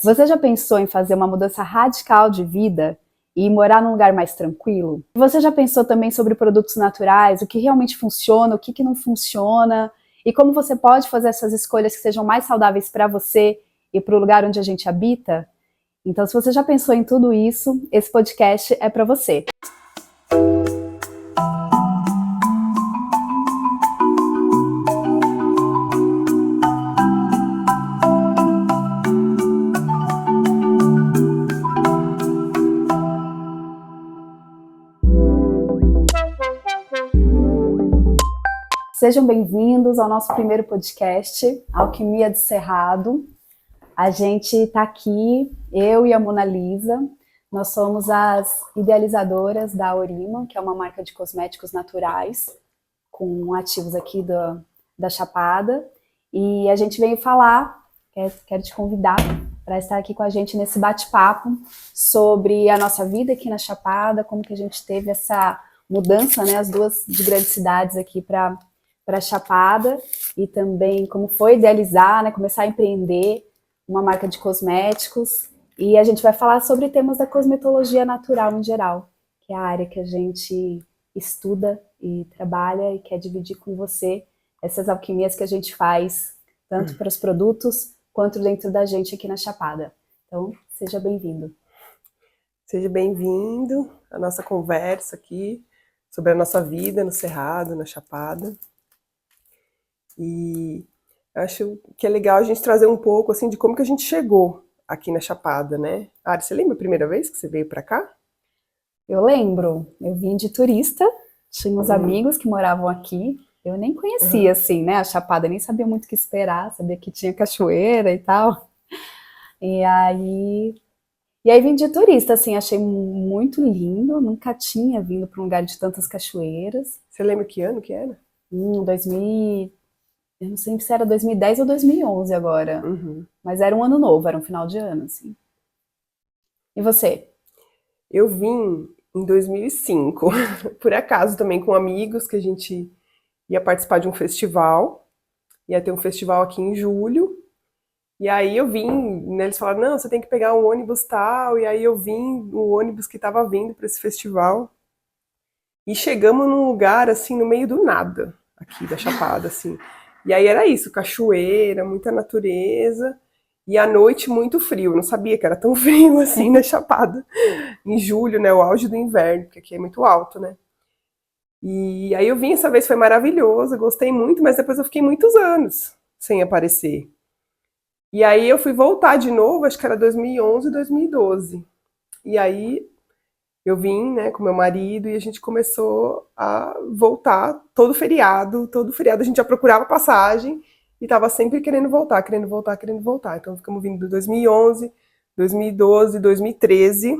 Você já pensou em fazer uma mudança radical de vida e morar num lugar mais tranquilo? Você já pensou também sobre produtos naturais, o que realmente funciona, o que não funciona, e como você pode fazer essas escolhas que sejam mais saudáveis para você e para o lugar onde a gente habita? Então, se você já pensou em tudo isso, esse podcast é para você. Sejam bem-vindos ao nosso primeiro podcast, Alquimia do Cerrado. A gente está aqui, eu e a Mona Lisa. Nós somos as idealizadoras da Orima, que é uma marca de cosméticos naturais, com ativos aqui da Chapada. E a gente veio falar, quero te convidar para estar aqui com a gente nesse bate-papo sobre a nossa vida aqui na Chapada, como que a gente teve essa mudança, né, as duas de grandes cidades aqui para a Chapada, e também como foi idealizar, né, começar a empreender uma marca de cosméticos. E a gente vai falar sobre temas da cosmetologia natural em geral, que é a área que a gente estuda e trabalha e quer dividir com você essas alquimias que a gente faz, tanto para os produtos quanto dentro da gente aqui na Chapada. Então, seja bem-vindo. Seja bem-vindo à nossa conversa aqui sobre a nossa vida no Cerrado, na Chapada. E acho que é legal a gente trazer um pouco assim de como que a gente chegou aqui na Chapada, né? Ari, você lembra a primeira vez que você veio para cá? Eu lembro, eu vim de turista, tinha uns amigos que moravam aqui, eu nem conhecia assim, né, a Chapada, nem sabia muito o que esperar, sabia que tinha cachoeira e tal. E aí vim de turista, assim, achei muito lindo, nunca tinha vindo para um lugar de tantas cachoeiras. Você lembra que ano que era? 2000, eu não sei se era 2010 ou 2011 agora, mas era um ano novo, era um final de ano, assim. E você? Eu vim em 2005, por acaso também com amigos, que a gente ia participar de um festival, ia ter um festival aqui em julho, e aí eu vim, né, eles falaram, não, você tem que pegar um ônibus tal, e aí eu vim no ônibus que estava vindo para esse festival, e chegamos num lugar, assim, no meio do nada, aqui da Chapada, assim. E aí era isso, cachoeira, muita natureza, e à noite muito frio. Eu não sabia que era tão frio assim na Chapada. Em julho, né, o auge do inverno, porque aqui é muito alto, né. E aí eu vim essa vez, foi maravilhoso, gostei muito, mas depois eu fiquei muitos anos sem aparecer. E aí eu fui voltar de novo, acho que era 2011, 2012. E aí eu vim, né, com meu marido e a gente começou a voltar todo feriado a gente já procurava passagem e tava sempre querendo voltar, querendo voltar, querendo voltar. Então ficamos vindo de 2011, 2012, 2013,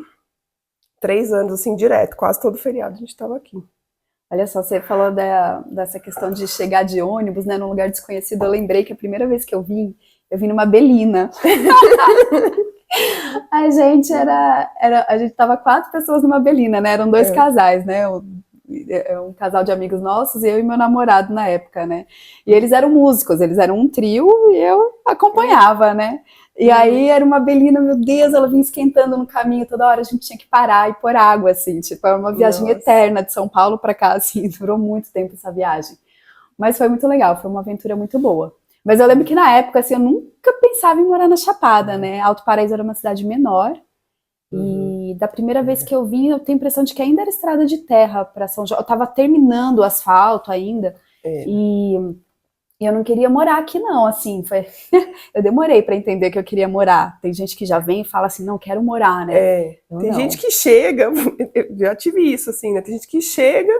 3 anos assim direto, quase todo feriado a gente tava aqui. Olha só, você falou dessa questão de chegar de ônibus, né, num lugar desconhecido. Eu lembrei que a primeira vez que eu vim numa Belina. A gente a gente tava 4 pessoas numa Belina, né? Eram 2 casais, né? Um casal de amigos nossos e eu e meu namorado na época, né? E eles eram músicos, eles eram um trio e eu acompanhava, né? E aí era uma Belina, meu Deus, ela vinha esquentando no caminho, toda hora a gente tinha que parar e pôr água, assim, tipo, era uma viagem eterna de São Paulo pra cá, assim, durou muito tempo essa viagem. Mas foi muito legal, foi uma aventura muito boa. Mas eu lembro que na época, assim, eu nunca pensava em morar na Chapada, né? Alto Paraíso era uma cidade menor. E da primeira vez que eu vim, eu tenho a impressão de que ainda era estrada de terra para São João. Eu tava terminando o asfalto ainda. E eu não queria morar aqui, não, assim. Eu demorei para entender que eu queria morar. Tem gente que já vem e fala assim, não, quero morar, né? Tem gente que chega, eu já tive isso, assim, né? Tem gente que chega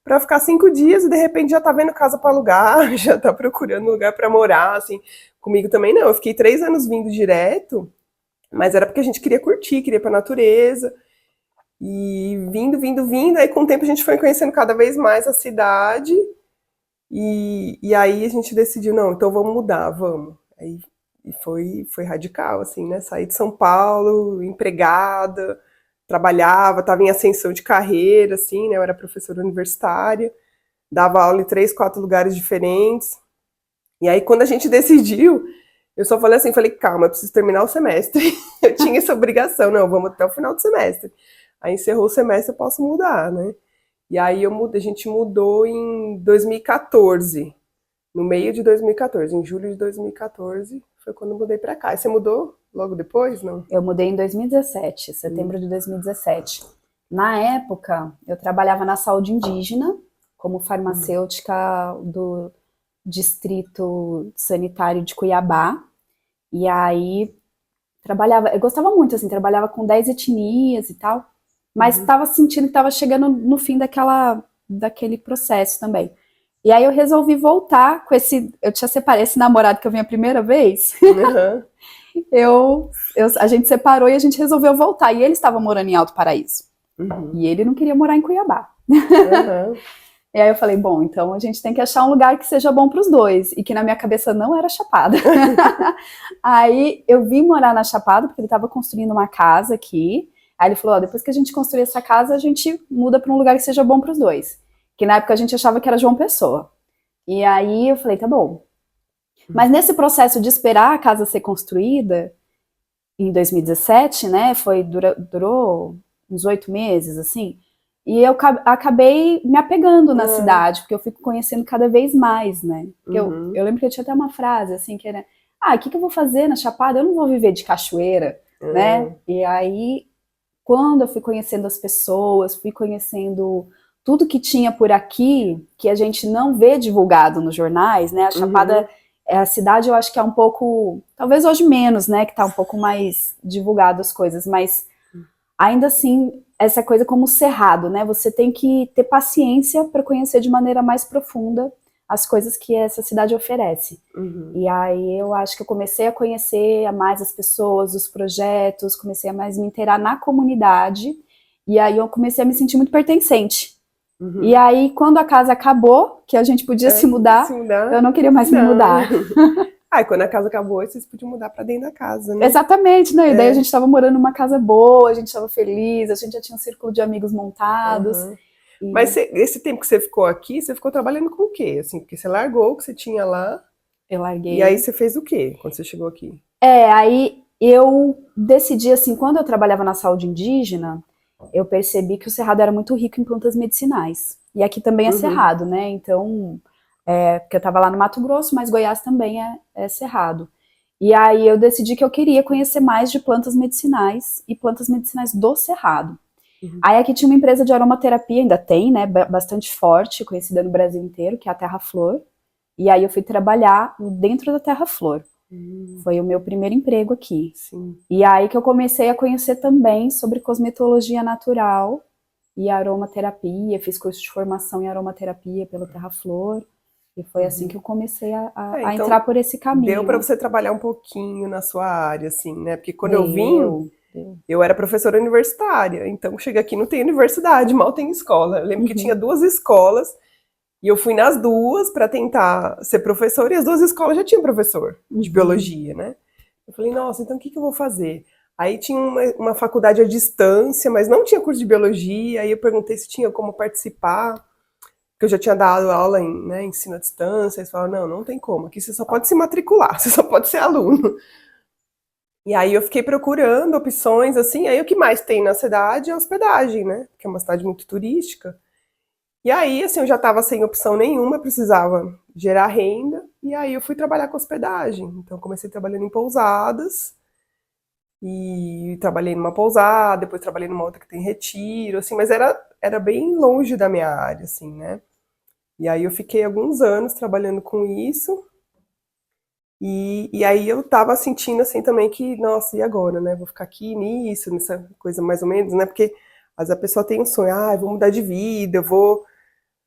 para ficar 5 dias e de repente já tá vendo casa para alugar, já tá procurando lugar para morar, assim. Comigo também não, eu fiquei 3 anos vindo direto, mas era porque a gente queria curtir, queria ir pra natureza, e vindo, aí com o tempo a gente foi conhecendo cada vez mais a cidade, e aí a gente decidiu, não, então vamos mudar, vamos. Aí foi radical, assim, né? Saí de São Paulo, empregada, trabalhava, estava em ascensão de carreira, assim, né? Eu era professora universitária, dava aula em 3, 4 lugares diferentes. E aí, quando a gente decidiu, Eu só falei assim, falei, calma, eu preciso terminar o semestre. Eu tinha essa obrigação, não, vamos até o final do semestre. Aí encerrou o semestre, eu posso mudar, né? E aí a gente mudou em 2014, no meio de 2014, em julho de 2014, foi quando eu mudei pra cá. E você mudou logo depois, não? Eu mudei em 2017, setembro de 2017. Na época, eu trabalhava na saúde indígena, como farmacêutica do Distrito Sanitário de Cuiabá. E aí, eu gostava muito, assim, trabalhava com 10 etnias e tal, mas estava sentindo que estava chegando no fim daquele processo também. E aí eu resolvi voltar com eu tinha separado esse namorado que eu vim a primeira vez, Uhum, a gente separou e a gente resolveu voltar. E ele estava morando em Alto Paraíso. uhum, E ele não queria morar em Cuiabá. uhum. E aí eu falei, bom, então a gente tem que achar um lugar que seja bom para os dois. E que na minha cabeça não era Chapada. Aí eu vim morar na Chapada, porque ele estava construindo uma casa aqui. Aí ele falou, ó, depois que a gente construir essa casa, a gente muda para um lugar que seja bom para os dois. Que na época a gente achava que era João Pessoa. E aí eu falei, tá bom. Mas nesse processo de esperar a casa ser construída, em 2017, né, durou uns 8 meses, assim, e eu acabei me apegando na cidade, porque eu fico conhecendo cada vez mais, né, porque Uhum, eu lembro que eu tinha até uma frase, assim, que era, o que eu vou fazer na Chapada? Eu não vou viver de cachoeira, né, uhum, e aí, quando eu fui conhecendo as pessoas, fui conhecendo tudo que tinha por aqui, que a gente não vê divulgado nos jornais, né, a Chapada uhum, a cidade eu acho que é um pouco, talvez hoje menos, né, que tá um pouco mais divulgado as coisas, mas ainda assim, essa coisa como cerrado, né, você tem que ter paciência para conhecer de maneira mais profunda as coisas que essa cidade oferece. uhum. E aí eu acho que eu comecei a conhecer mais as pessoas, os projetos, comecei a mais me inteirar na comunidade, e aí eu comecei a me sentir muito pertencente. E Uhum. aí, quando a casa acabou, que a gente podia se Se mudar, eu mudar? não queria mais me Não. mudar. Ah, e quando a casa acabou, vocês podiam mudar pra dentro da casa, né? Exatamente, né? E daí a É. gente estava morando numa casa boa, a gente estava feliz, a gente já tinha um círculo de amigos montados. Uhum. Mas E esse tempo que você ficou aqui, você ficou trabalhando com o quê? Assim, porque você largou o que você tinha lá, eu e aí larguei. você fez o quê quando você chegou aqui? Aí eu decidi, assim, quando eu trabalhava na saúde indígena, eu percebi que o Cerrado era muito rico em plantas medicinais. E aqui também é Uhum, Cerrado, né? Então, porque eu estava lá no Mato Grosso, mas Goiás também é Cerrado. E aí eu decidi que eu queria conhecer mais de plantas medicinais e plantas medicinais do Cerrado. uhum, Aí aqui tinha uma empresa de aromaterapia, ainda tem, né, bastante forte, conhecida no Brasil inteiro, que é a Terra Flor. E aí eu fui trabalhar dentro da Terra Flor. uhum, Foi o meu primeiro emprego aqui. sim. E aí que eu comecei a conhecer também sobre cosmetologia natural e aromaterapia, fiz curso de formação em aromaterapia pela Terra Flor. E foi assim que Uhum. eu comecei É, a entrar então por esse deu para caminho. você trabalhar um pouquinho na sua área, assim, né? Porque quando eu vim, Deu. eu era professora universitária, então chega aqui não tem universidade, mal tem escola. Eu lembro que tinha Uhum, 2 escolas e eu fui nas duas para tentar ser professora e as 2 escolas já tinham professor de uhum, biologia, né? Eu falei, nossa, então o que que eu vou fazer? Aí tinha uma faculdade à distância, mas não tinha curso de biologia. Aí eu perguntei se tinha como participar, porque eu já tinha dado aula em, né, ensino à distância. Eles falaram, não, não tem como. Aqui você só pode se matricular, você só pode ser aluno. E aí eu fiquei procurando opções, assim. Aí o que mais tem na cidade é hospedagem, né? Que é uma cidade muito turística. E aí, assim, eu já estava sem opção nenhuma, precisava gerar renda. E aí eu fui trabalhar com hospedagem. Então comecei trabalhando em pousadas. E trabalhei numa pousada, depois trabalhei numa outra que tem retiro, assim, mas era bem longe da minha área, assim, né? E aí eu fiquei alguns anos trabalhando com isso, e aí eu tava sentindo, assim, também que, nossa, e agora, né? Vou ficar aqui nisso, nessa coisa mais ou menos, né? Porque às vezes a pessoa tem um sonho, eu vou mudar de vida, eu vou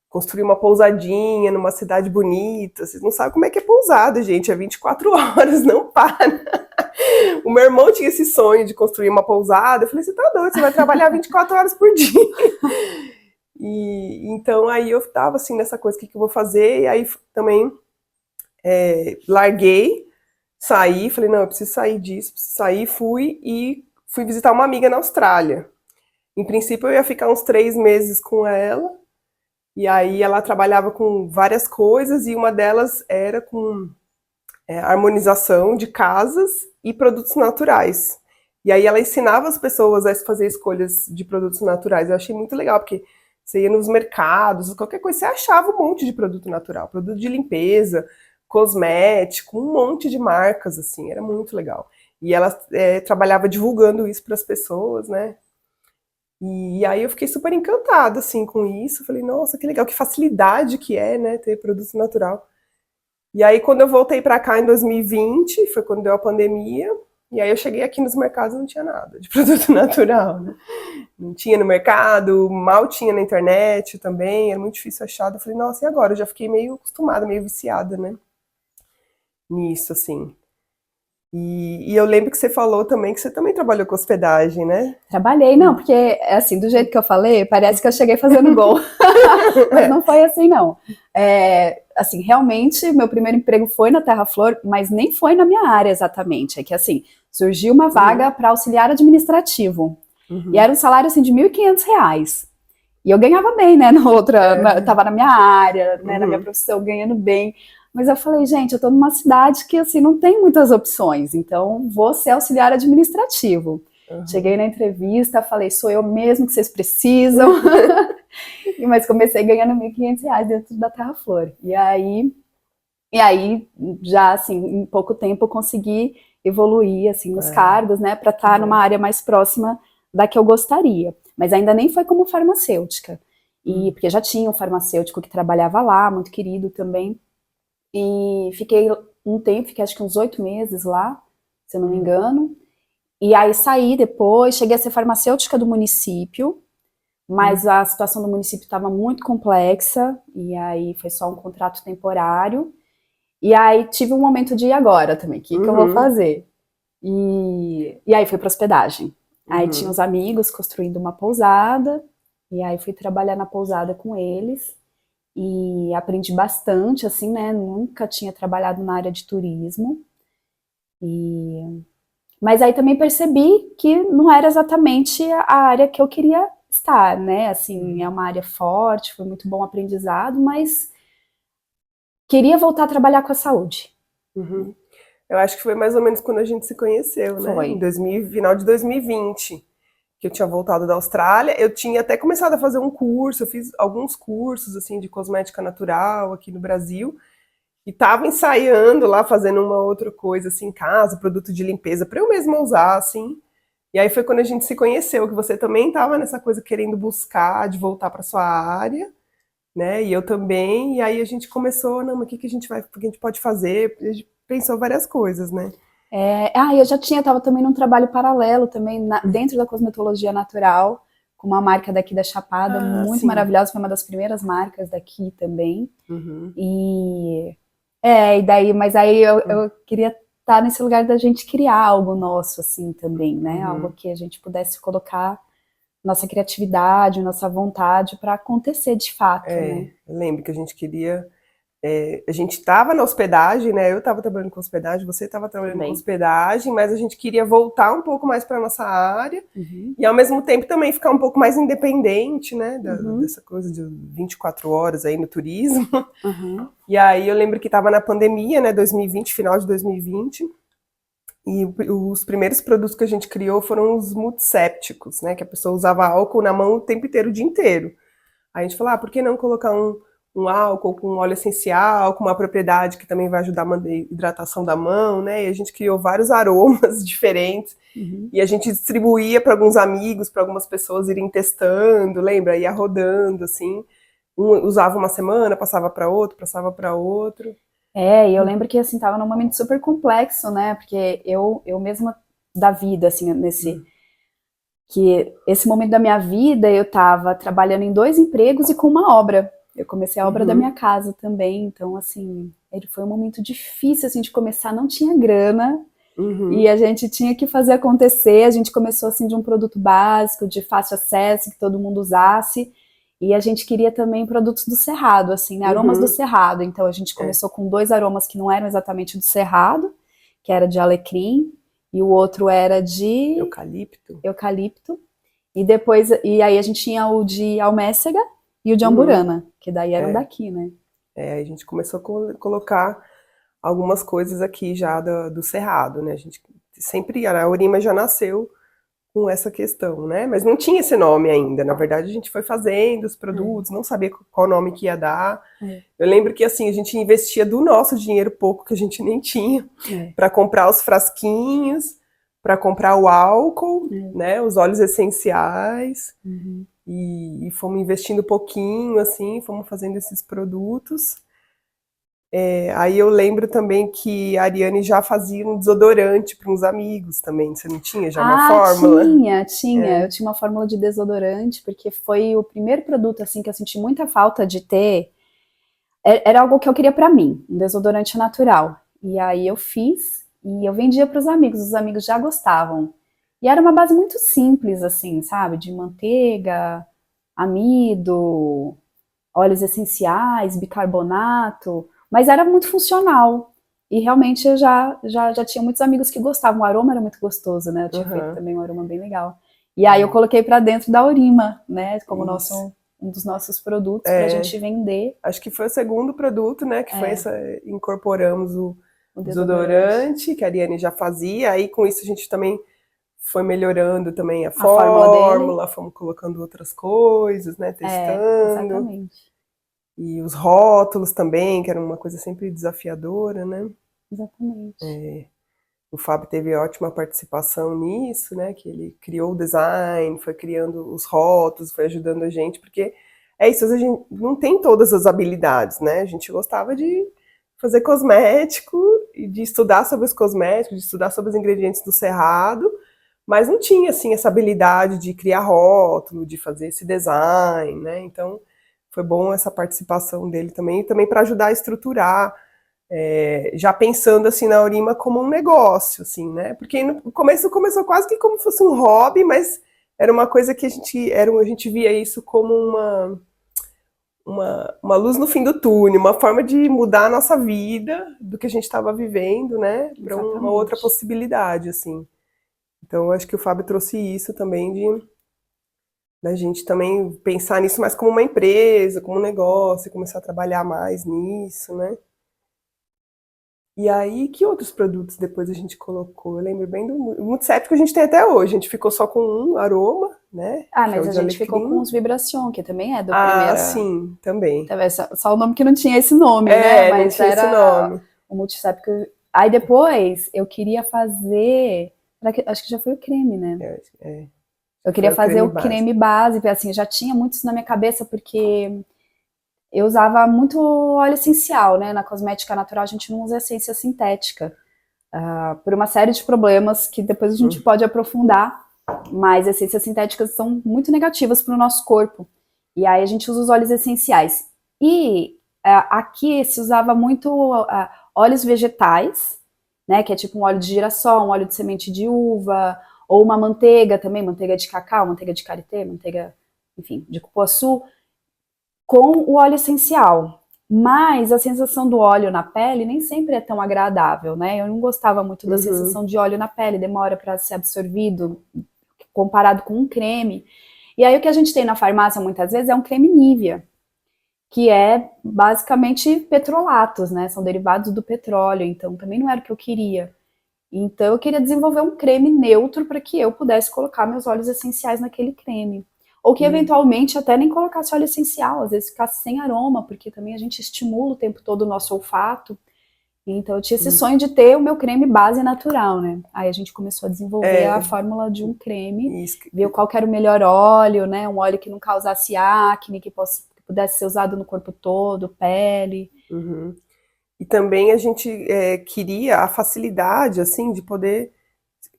construir uma pousadinha numa cidade bonita. Vocês não sabem como é que é pousada, gente, é 24 horas, não para. O meu irmão tinha esse sonho de construir uma pousada. Eu falei, você tá doido, você vai trabalhar 24 horas por dia. E então aí eu tava assim nessa coisa, o que, que eu vou fazer? E aí também larguei, saí, falei, não, eu preciso sair disso, preciso sair, fui e fui visitar uma amiga na Austrália. Em princípio eu ia ficar uns 3 meses com ela, e aí ela trabalhava com várias coisas, e uma delas era com harmonização de casas e produtos naturais. E aí ela ensinava as pessoas a fazer escolhas de produtos naturais. Eu achei muito legal, porque você ia nos mercados, qualquer coisa, você achava um monte de produto natural, produto de limpeza, cosmético, um monte de marcas, assim, era muito legal. E ela trabalhava divulgando isso para as pessoas, né? E aí eu fiquei super encantada, assim, com isso. Falei, nossa, que legal, que facilidade que é, né, ter produto natural. E aí, quando eu voltei para cá em 2020, foi quando deu a pandemia, e aí eu cheguei aqui nos mercados e não tinha nada de produto natural, né? Não tinha no mercado, mal tinha na internet também, era muito difícil achar. Eu falei, nossa, e agora? Eu já fiquei meio acostumada, meio viciada, né? Nisso, assim. E eu lembro que você falou também que você também trabalhou com hospedagem, né? Trabalhei, não, porque, assim, do jeito que eu falei, parece que eu cheguei fazendo gol. Mas não foi assim, não. Assim, realmente, meu primeiro emprego foi na Terra Flor, mas nem foi na minha área exatamente. É que, assim, surgiu uma vaga para auxiliar administrativo. E era um salário, assim, de R$ 1.500. E eu ganhava bem, né, tava na minha área, né, na minha profissão, ganhando bem. Mas eu falei, gente, eu tô numa cidade que, assim, não tem muitas opções, então vou ser auxiliar administrativo. Cheguei na entrevista, falei, sou eu mesmo que vocês precisam. Mas comecei ganhando R$ 1.500 dentro da Terra Flor. E aí, já, assim, em pouco tempo eu consegui evoluir, assim, nos cargos, né, para estar numa área mais próxima da que eu gostaria. Mas ainda nem foi como farmacêutica. Porque já tinha um farmacêutico que trabalhava lá, muito querido também. E fiquei um tempo, fiquei acho que uns 8 meses lá, se eu não me engano. E aí saí depois, cheguei a ser farmacêutica do município, mas a situação do município estava muito complexa, e aí foi só um contrato temporário. E aí tive um momento de ir agora também, o que eu vou fazer? E aí fui para hospedagem. Aí tinha uns amigos construindo uma pousada, e aí fui trabalhar na pousada com eles. E aprendi bastante, assim, né? Nunca tinha trabalhado na área de turismo. Mas aí também percebi que não era exatamente a área que eu queria estar, né? Assim, é uma área forte, foi muito bom aprendizado, mas queria voltar a trabalhar com a saúde. Eu acho que foi mais ou menos quando a gente se conheceu, né? Foi. Final de 2020. Que eu tinha voltado da Austrália, eu tinha até começado a fazer um curso, eu fiz alguns cursos, assim, de cosmética natural aqui no Brasil, e tava ensaiando lá, fazendo uma outra coisa, assim, em casa, produto de limpeza, para eu mesma usar, assim. E aí foi quando a gente se conheceu, que você também tava nessa coisa querendo buscar, de voltar para sua área, né, e eu também, e aí a gente começou, não, mas o que a gente pode fazer? A gente pensou várias coisas, né. Eu já estava também num trabalho paralelo também dentro da cosmetologia natural, com uma marca daqui da Chapada, muito sim. maravilhosa, foi uma das primeiras marcas daqui também. Mas aí eu queria estar nesse lugar da gente criar algo nosso, assim, também, né? Algo que a gente pudesse colocar nossa criatividade, nossa vontade para acontecer de fato, né? Eu lembro que a gente queria. A gente estava na hospedagem, né? Eu estava trabalhando com hospedagem, você estava trabalhando com hospedagem, mas a gente queria voltar um pouco mais para nossa área e, ao mesmo tempo, também ficar um pouco mais independente, né? Dessa coisa de 24 horas aí no turismo. E aí eu lembro que estava na pandemia, né? 2020, final de 2020. E os primeiros produtos que a gente criou foram os multissépticos, né? Que a pessoa usava álcool na mão o tempo inteiro, o dia inteiro. Aí a gente falou, por que não colocar um álcool com óleo essencial, com uma propriedade que também vai ajudar a manter a hidratação da mão, né? E a gente criou vários aromas diferentes. E a gente distribuía para alguns amigos, para algumas pessoas irem testando, lembra? Ia rodando, assim. Um usava uma semana, passava para outro, passava para outro. E eu lembro que, assim, tava num momento super complexo, né? Porque eu mesma da vida, assim, que esse momento da minha vida eu tava trabalhando em 2 empregos e com uma obra. Eu comecei a obra da minha casa também, então, assim, ele foi um momento difícil, assim, de começar, não tinha grana, e a gente tinha que fazer acontecer. A gente começou, assim, de um produto básico, de fácil acesso, que todo mundo usasse, e a gente queria também produtos do Cerrado, assim, né, aromas do Cerrado. Então a gente começou com 2 aromas que não eram exatamente do Cerrado, que era de alecrim, e o outro era de eucalipto. E aí a gente tinha o de almécega e o de amburana, que daí eram daqui, né? A gente começou a colocar algumas coisas aqui já do Cerrado, né? A gente sempre, a Orima já nasceu com essa questão, né? Mas não tinha esse nome ainda. Na verdade, a gente foi fazendo os produtos, não sabia qual nome que ia dar. Eu lembro que, assim, a gente investia do nosso dinheiro, pouco que a gente nem tinha, para comprar os frasquinhos, para comprar o álcool, né? Os óleos essenciais. E fomos investindo pouquinho, assim, fomos fazendo esses produtos. Aí eu lembro também que a Ariane já fazia um desodorante para uns amigos também. Você não tinha já uma fórmula? Tinha. Eu tinha uma fórmula de desodorante, porque foi o primeiro produto assim que eu senti muita falta de ter. Era algo que eu queria para mim, um desodorante natural. E aí eu fiz e eu vendia para os amigos já gostavam. E era uma base muito simples, assim, sabe? De manteiga, amido, óleos essenciais, bicarbonato, mas era muito funcional. E realmente eu já tinha muitos amigos que gostavam. O aroma era muito gostoso, né? Eu tinha feito também um aroma bem legal. E aí eu coloquei para dentro da Orima, né? Como um dos nossos produtos para a gente vender. Acho que foi o segundo produto, né? Que foi incorporamos o desodorante, que a Ariane já fazia. Aí com isso a gente também foi melhorando também a fórmula, fomos colocando outras coisas, né? Testando. Exatamente. E os rótulos também, que era uma coisa sempre desafiadora, né? Exatamente. O Fábio teve ótima participação nisso, né? Que ele criou o design, foi criando os rótulos, foi ajudando a gente, porque é isso, a gente não tem todas as habilidades, né? A gente gostava de fazer cosmético e de estudar sobre os cosméticos, de estudar sobre os ingredientes do Cerrado, mas não tinha, assim, essa habilidade de criar rótulo, de fazer esse design, né? Então, foi bom essa participação dele também, e também para ajudar a estruturar, já pensando assim na Orima como um negócio, assim, né? Porque no começo começou quase que como se fosse um hobby, mas era uma coisa que a gente via isso como uma luz no fim do túnel, uma forma de mudar a nossa vida do que a gente estava vivendo, né? Para uma outra possibilidade, assim. Então, eu acho que o Fábio trouxe isso também da gente também pensar nisso mais como uma empresa, como um negócio, e começar a trabalhar mais nisso, né? E aí, que outros produtos depois a gente colocou? Eu lembro bem do multisséptico que a gente tem até hoje. A gente ficou só com um aroma, né? Mas a gente ficou com os Vibration, que também é do primeiro. Sim, também. Só o nome que não tinha esse nome, né? Mas não tinha esse nome. O multisséptico. Aí depois eu queria fazer. Acho que já foi o creme, né? Eu queria fazer o creme base, porque assim, já tinha muitos na minha cabeça, porque eu usava muito óleo essencial, né? Na cosmética natural a gente não usa essência sintética, por uma série de problemas que depois a gente pode aprofundar, mas essências sintéticas são muito negativas para o nosso corpo. E aí a gente usa os óleos essenciais. E aqui se usava muito óleos vegetais, né? Que é tipo um óleo de girassol, um óleo de semente de uva, ou uma manteiga também, manteiga de cacau, manteiga de karité, manteiga, enfim, de cupuaçu, com o óleo essencial. Mas a sensação do óleo na pele nem sempre é tão agradável, né? Eu não gostava muito da sensação de óleo na pele, demora para ser absorvido, comparado com um creme. E aí o que a gente tem na farmácia muitas vezes é um creme Nivea, que é basicamente petrolatos, né? São derivados do petróleo, então também não era o que eu queria. Então eu queria desenvolver um creme neutro para que eu pudesse colocar meus óleos essenciais naquele creme. Ou que eventualmente até nem colocasse óleo essencial, às vezes ficasse sem aroma, porque também a gente estimula o tempo todo o nosso olfato. Então eu tinha esse sonho de ter o meu creme base natural, né? Aí a gente começou a desenvolver a fórmula de um creme, ver qual que era o melhor óleo, né? Um óleo que não causasse acne, que pudesse ser usado no corpo todo, pele. E também a gente queria a facilidade, assim, de poder,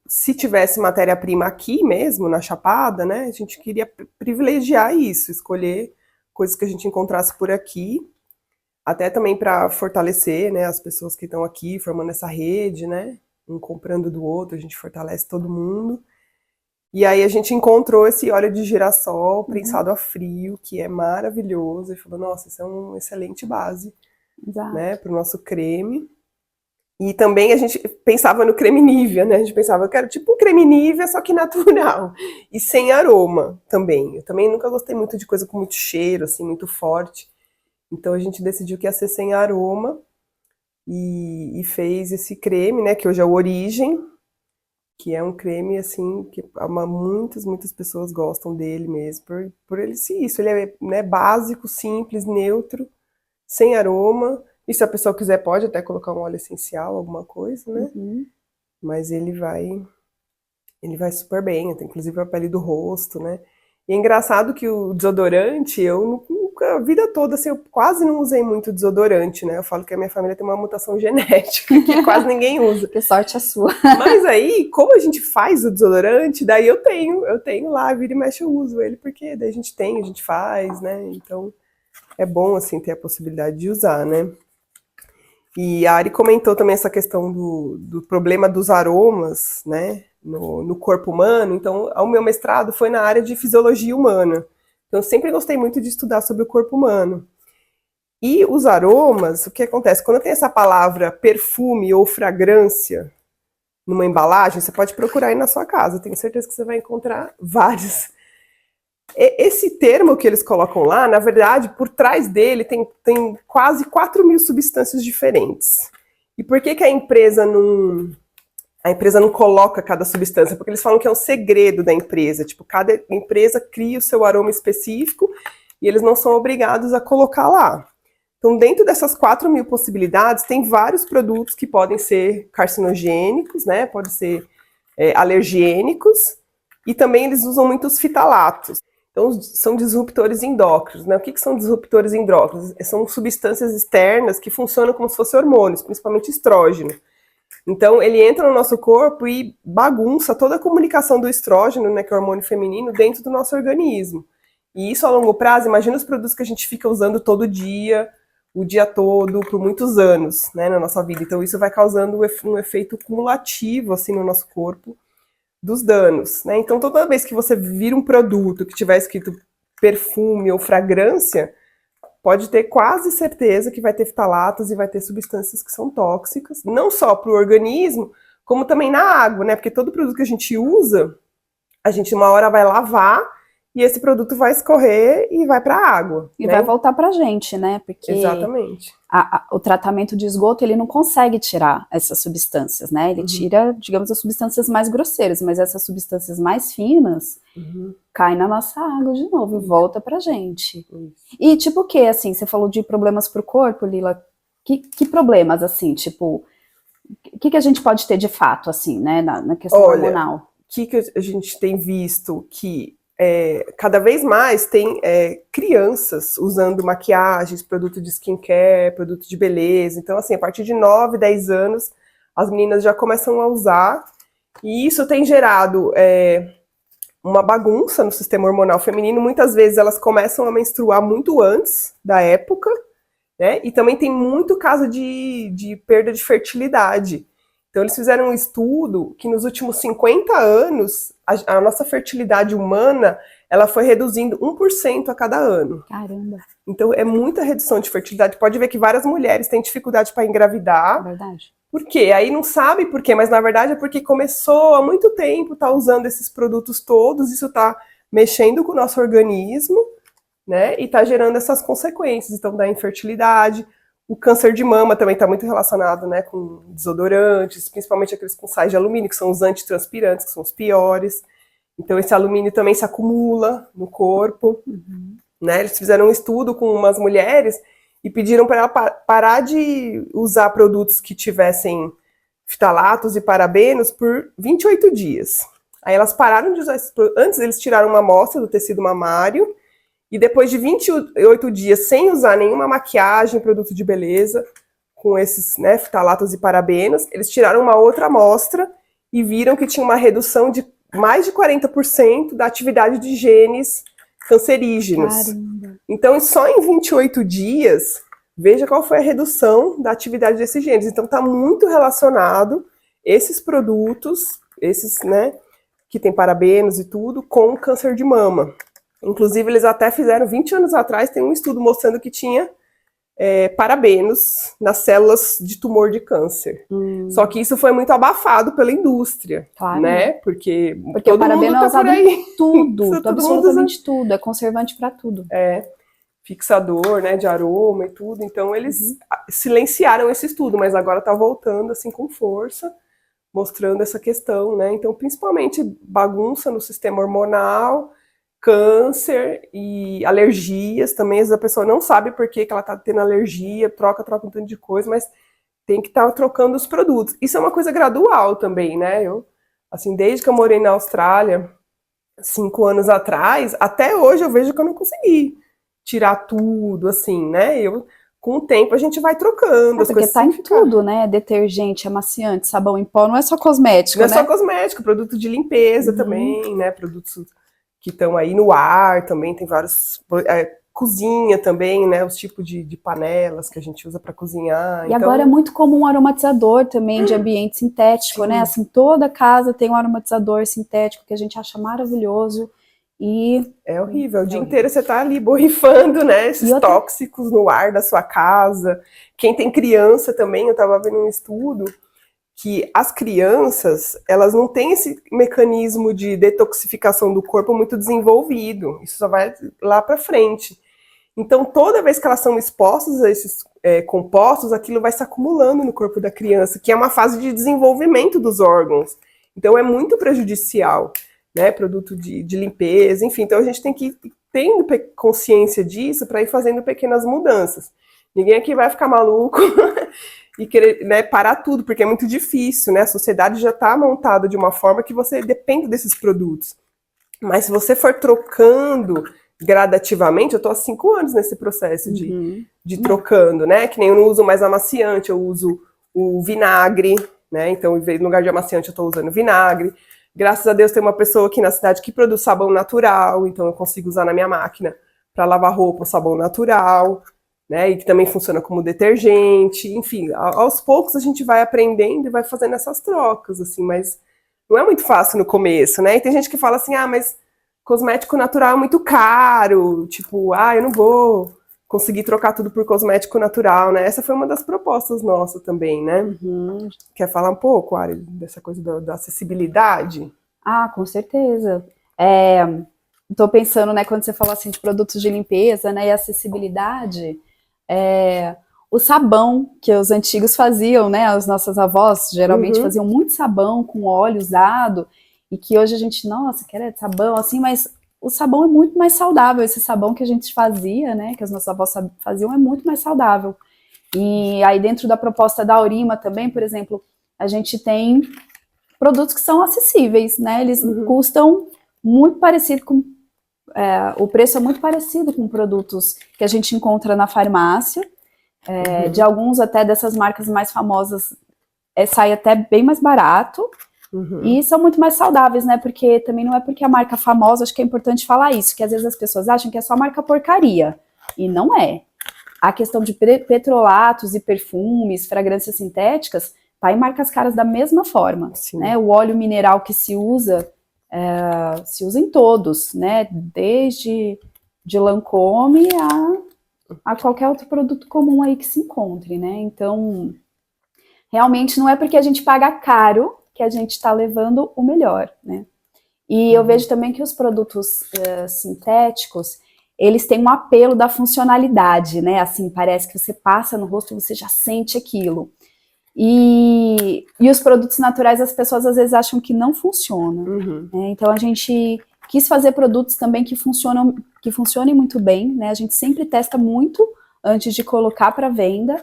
se tivesse matéria-prima aqui mesmo, na Chapada, né, a gente queria privilegiar isso, escolher coisas que a gente encontrasse por aqui, até também para fortalecer, né, as pessoas que estão aqui, formando essa rede, né, um comprando do outro, a gente fortalece todo mundo. E aí a gente encontrou esse óleo de girassol prensado a frio, que é maravilhoso, e falou, nossa, isso é uma excelente base, né, para o nosso creme. E também a gente pensava no creme Nivea, né? A gente pensava, eu quero tipo um creme Nivea, só que natural. E sem aroma também. Eu também nunca gostei muito de coisa com muito cheiro, assim, muito forte. Então a gente decidiu que ia ser sem aroma. e fez esse creme, né, que hoje é o Origem, que é um creme, assim, que muitas pessoas gostam dele mesmo, por ele ser isso. Ele é, né, básico, simples, neutro, sem aroma. E se a pessoa quiser, pode até colocar um óleo essencial, alguma coisa, né? Mas ele vai super bem, até inclusive para a pele do rosto, né? E é engraçado que o desodorante, eu nunca, a vida toda, assim, eu quase não usei muito desodorante, né? Eu falo que a minha família tem uma mutação genética, que quase ninguém usa. Que sorte a sua. Mas aí, como a gente faz o desodorante, daí eu tenho lá, vira e mexe eu uso ele, porque daí a gente faz, né? Então, é bom, assim, ter a possibilidade de usar, né? E a Ari comentou também essa questão do problema dos aromas, né? No corpo humano. Então, o meu mestrado foi na área de fisiologia humana. Então, eu sempre gostei muito de estudar sobre o corpo humano. E os aromas, o que acontece? Quando tem essa palavra perfume ou fragrância numa embalagem, você pode procurar aí na sua casa. Tenho certeza que você vai encontrar vários. Esse termo que eles colocam lá, na verdade, por trás dele tem quase 4.000 substâncias diferentes. E por que a empresa não coloca cada substância? Porque eles falam que é um segredo da empresa. Tipo, cada empresa cria o seu aroma específico e eles não são obrigados a colocar lá. Então, dentro dessas 4.000 possibilidades, tem vários produtos que podem ser carcinogênicos, né? Podem ser alergênicos, e também eles usam muitos fitalatos. Então, são disruptores endócrinos, né? O que são disruptores endócrinos? São substâncias externas que funcionam como se fossem hormônios, principalmente estrógeno. Então, ele entra no nosso corpo e bagunça toda a comunicação do estrógeno, né, que é o hormônio feminino, dentro do nosso organismo. E isso, a longo prazo, imagina os produtos que a gente fica usando todo dia, o dia todo, por muitos anos, né, na nossa vida. Então, isso vai causando um efeito cumulativo, assim, no nosso corpo, dos danos, né? Então, toda vez que você vira um produto que tiver escrito perfume ou fragrância, pode ter quase certeza que vai ter fitalatos e vai ter substâncias que são tóxicas, não só para o organismo, como também na água, né? Porque todo produto que a gente usa, a gente uma hora vai lavar e esse produto vai escorrer e vai para a água. E né? vai voltar pra gente, né? Porque Exatamente. O tratamento de esgoto, ele não consegue tirar essas substâncias, né? Ele tira, digamos, as substâncias mais grosseiras, mas essas substâncias mais finas caem na nossa água de novo e volta pra gente. E tipo o que, assim, você falou de problemas pro corpo, Lila, que problemas, assim, tipo, o que a gente pode ter de fato, assim, né, na questão hormonal? O que a gente tem visto que cada vez mais tem crianças usando maquiagens, produto de skincare, produto de beleza. Então, assim, a partir de 9, 10 anos, as meninas já começam a usar. E isso tem gerado uma bagunça no sistema hormonal feminino. Muitas vezes elas começam a menstruar muito antes da época, né? E também tem muito caso de perda de fertilidade. Então, eles fizeram um estudo que nos últimos 50 anos, a nossa fertilidade humana, ela foi reduzindo 1% a cada ano. Caramba. Então, é muita redução de fertilidade. Pode ver que várias mulheres têm dificuldade para engravidar. Verdade. Por quê? Aí não sabe por quê, mas na verdade é porque começou há muito tempo, tá usando esses produtos todos, isso tá mexendo com o nosso organismo, né? E tá gerando essas consequências. Então, da infertilidade. O câncer de mama também está muito relacionado, né, com desodorantes, principalmente aqueles com sais de alumínio, que são os antitranspirantes, que são os piores. Então, esse alumínio também se acumula no corpo. Né? Eles fizeram um estudo com umas mulheres e pediram para ela parar de usar produtos que tivessem fitalatos e parabenos por 28 dias. Aí elas pararam de usar esses produtos. Antes, eles tiraram uma amostra do tecido mamário. E depois de 28 dias sem usar nenhuma maquiagem, produto de beleza, com esses, né, fitalatos e parabenos, eles tiraram uma outra amostra e viram que tinha uma redução de mais de 40% da atividade de genes cancerígenos. Caramba. Então, só em 28 dias, veja qual foi a redução da atividade desses genes. Então, está muito relacionado esses produtos, esses, né, que tem parabenos e tudo, com o câncer de mama. Inclusive, eles até fizeram, 20 anos atrás, tem um estudo mostrando que tinha parabenos nas células de tumor de câncer. Só que isso foi muito abafado pela indústria, Claro. né? Porque o parabeno é usado em tudo, Todo absolutamente tudo, é conservante para tudo. fixador, né, de aroma e tudo. Então eles silenciaram esse estudo, mas agora está voltando assim com força, mostrando essa questão, né? Então, principalmente bagunça no sistema hormonal, câncer e alergias também. Às vezes a pessoa não sabe por que ela está tendo alergia, troca um tanto de coisa, mas tem que estar trocando os produtos. Isso é uma coisa gradual também, né? Eu, assim, desde que eu morei na Austrália, 5 anos atrás, até hoje eu vejo que eu não consegui tirar tudo, assim, né? Com o tempo a gente vai trocando as Porque coisas. tá em tudo, né? Detergente, amaciante, sabão em pó, não é só cosmético, não né? Não é só cosmético, produto de limpeza também, né? Produtos que estão aí no ar também, tem vários... cozinha também, né? Os tipos de panelas que a gente usa para cozinhar. E então... agora é muito comum um aromatizador também de ambiente sintético, Sim. né? Assim, toda casa tem um aromatizador sintético que a gente acha maravilhoso. E é horrível, o dia inteiro você tá ali borrifando, né, esses tóxicos no ar da sua casa. Quem tem criança também, eu tava vendo um estudo que as crianças, elas não têm esse mecanismo de detoxificação do corpo muito desenvolvido, isso só vai lá pra frente. Então, toda vez que elas são expostas a esses compostos, aquilo vai se acumulando no corpo da criança, que é uma fase de desenvolvimento dos órgãos. Então, é muito prejudicial. Né, produto de limpeza, enfim. Então a gente tem que ir tendo consciência disso para ir fazendo pequenas mudanças. Ninguém aqui vai ficar maluco e querer, né, parar tudo, porque é muito difícil, né? A sociedade já está montada de uma forma que você depende desses produtos. Mas se você for trocando gradativamente, eu estou há 5 anos nesse processo de trocando, né? Que nem eu não uso mais amaciante, eu uso o vinagre, né? Então, em lugar de amaciante, eu estou usando vinagre. Graças a Deus tem uma pessoa aqui na cidade que produz sabão natural, então eu consigo usar na minha máquina para lavar roupa o sabão natural, né? E que também funciona como detergente. Enfim, aos poucos a gente vai aprendendo e vai fazendo essas trocas, assim, mas não é muito fácil no começo, né? E tem gente que fala assim, mas cosmético natural é muito caro, tipo, eu não vou conseguir trocar tudo por cosmético natural, né? Essa foi uma das propostas nossas também, né? Quer falar um pouco, Ari, dessa coisa da acessibilidade? Com certeza. Tô pensando, né, quando você falou assim de produtos de limpeza, né, e acessibilidade, o sabão que os antigos faziam, né, as nossas avós geralmente faziam muito sabão com óleo usado, e que hoje a gente, nossa, quer sabão, assim, mas o sabão é muito mais saudável, esse sabão que a gente fazia, né, que as nossas avós faziam, é muito mais saudável. E aí dentro da proposta da Aurima também, por exemplo, a gente tem produtos que são acessíveis, né, eles custam muito parecido com, o preço é muito parecido com produtos que a gente encontra na farmácia, de alguns até dessas marcas mais famosas, sai até bem mais barato, e são muito mais saudáveis, né, porque também não é porque a marca famosa, acho que é importante falar isso, que às vezes as pessoas acham que é só marca porcaria, e não é. A questão de petrolatos e perfumes, fragrâncias sintéticas, tá em marcas caras da mesma forma, né, o óleo mineral que se usa em todos, né, desde de Lancôme a qualquer outro produto comum aí que se encontre, né, então realmente não é porque a gente paga caro que a gente está levando o melhor, né? E eu vejo também que os produtos sintéticos, eles têm um apelo da funcionalidade, né? Assim, parece que você passa no rosto e você já sente aquilo. E os produtos naturais, as pessoas às vezes acham que não funcionam. Né? Então a gente quis fazer produtos também que funcionem muito bem, né? A gente sempre testa muito antes de colocar para venda,